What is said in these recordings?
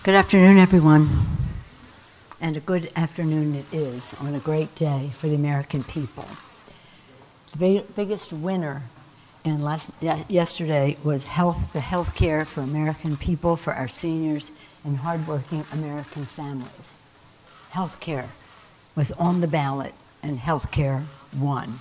Good afternoon, everyone. And a good afternoon it is on a great day for the American people. The biggest winner yesterday was the health care for American people, for our seniors and hardworking American families. Health care was on the ballot, and health care won.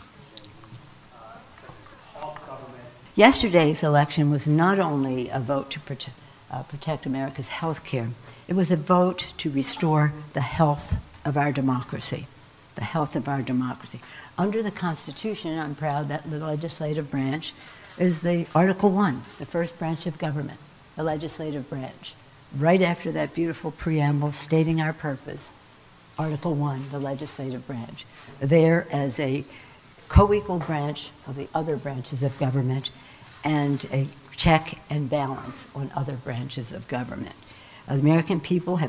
Yesterday's election was not only a vote to protect America's health care, it was a vote to restore the health of our democracy, the health of our democracy. Under the Constitution, I'm proud that the legislative branch is the Article 1, the first branch of government, the legislative branch. Right after that beautiful preamble stating our purpose, Article 1, the legislative branch, there as a co-equal branch of the other branches of government and a check and balance on other branches of government. The American people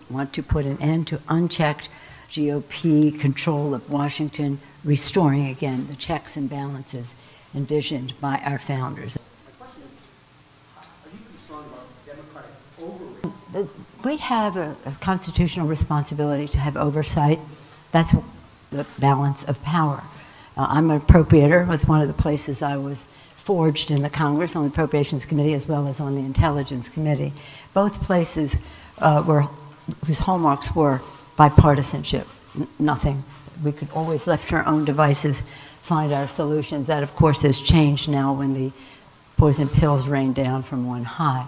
want to put an end to unchecked GOP control of Washington, restoring again the checks and balances envisioned by our founders. My question is, are you concerned about Democratic overreach? We have a constitutional responsibility to have oversight. That's the balance of power. I'm an appropriator. It was one of the places I was forged in the Congress, on the Appropriations Committee as well as on the Intelligence Committee. Both places whose hallmarks were bipartisanship. Nothing. We could always, left to our own devices, find our solutions. That, of course, has changed now when the poison pills rain down from on high.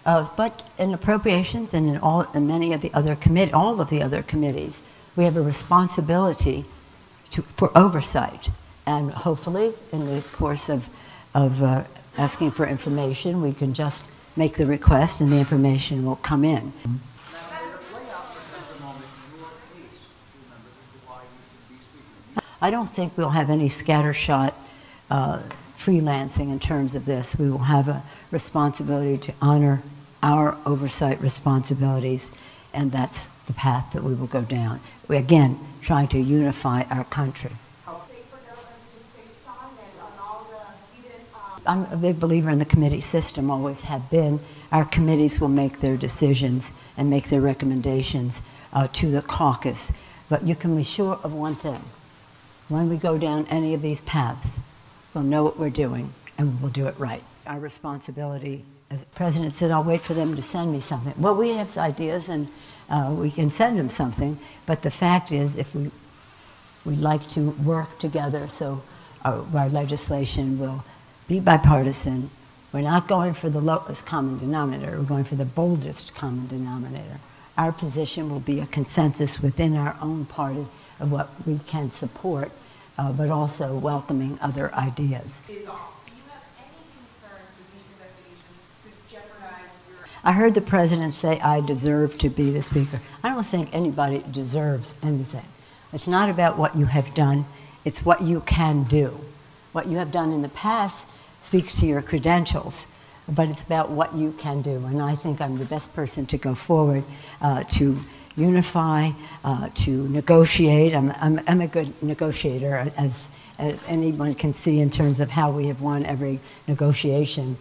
But in appropriations and in many of the other all of the other committees, we have a responsibility for oversight. And hopefully, in the course of asking for information, we can just make the request and the information will come in. I don't think we'll have any scattershot freelancing in terms of this. We will have a responsibility to honor our oversight responsibilities, and that's the path that we will go down. We're, again, trying to unify our country. I'm a big believer in the committee system, always have been. Our committees will make their decisions and make their recommendations to the caucus. But you can be sure of one thing. When we go down any of these paths, we'll know what we're doing and we'll do it right. Our responsibility, as the President said, I'll wait for them to send me something. Well, we have ideas and we can send them something, but the fact is if we'd like to work together so our legislation will be bipartisan. We're not going for the lowest common denominator. We're going for the boldest common denominator. Our position will be a consensus within our own party of what we can support, but also welcoming other ideas. Do you have any concerns that these investigations could jeopardize your... I heard the President say, I deserve to be the Speaker. I don't think anybody deserves anything. It's not about what you have done. It's what you can do. What you have done in the past speaks to your credentials, but it's about what you can do. And I think I'm the best person to go forward to unify, to negotiate. I'm a good negotiator, as anyone can see in terms of how we have won every negotiation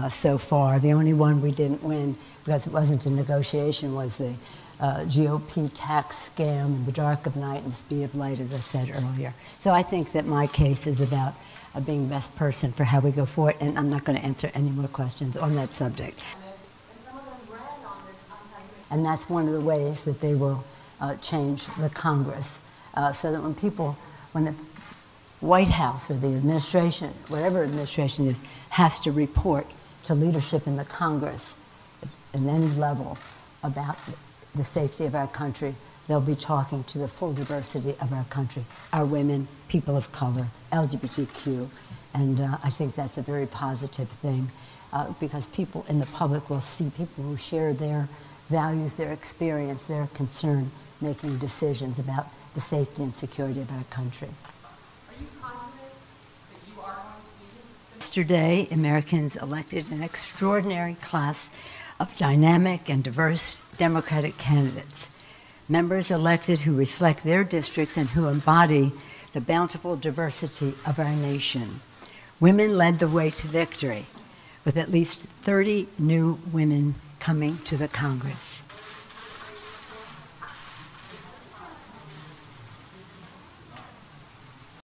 so far. The only one we didn't win because it wasn't a negotiation was the GOP tax scam in the dark of night and the speed of light, as I said earlier. So I think that my case is about being the best person for how we go forward, and I'm not going to answer any more questions on that subject. And some of them ran on this and that's one of the ways that they will change the Congress, so that when the White House or the administration, whatever administration is, has to report to leadership in the Congress at any level about the safety of our country, they'll be talking to the full diversity of our country, our women, people of color, LGBTQ, and I think that's a very positive thing because people in the public will see people who share their values, their experience, their concern, making decisions about the safety and security of our country. Are you confident that you are going to be? Yesterday, Americans elected an extraordinary class of dynamic and diverse Democratic candidates. Members elected who reflect their districts and who embody the bountiful diversity of our nation. Women led the way to victory, with at least 30 new women coming to the Congress.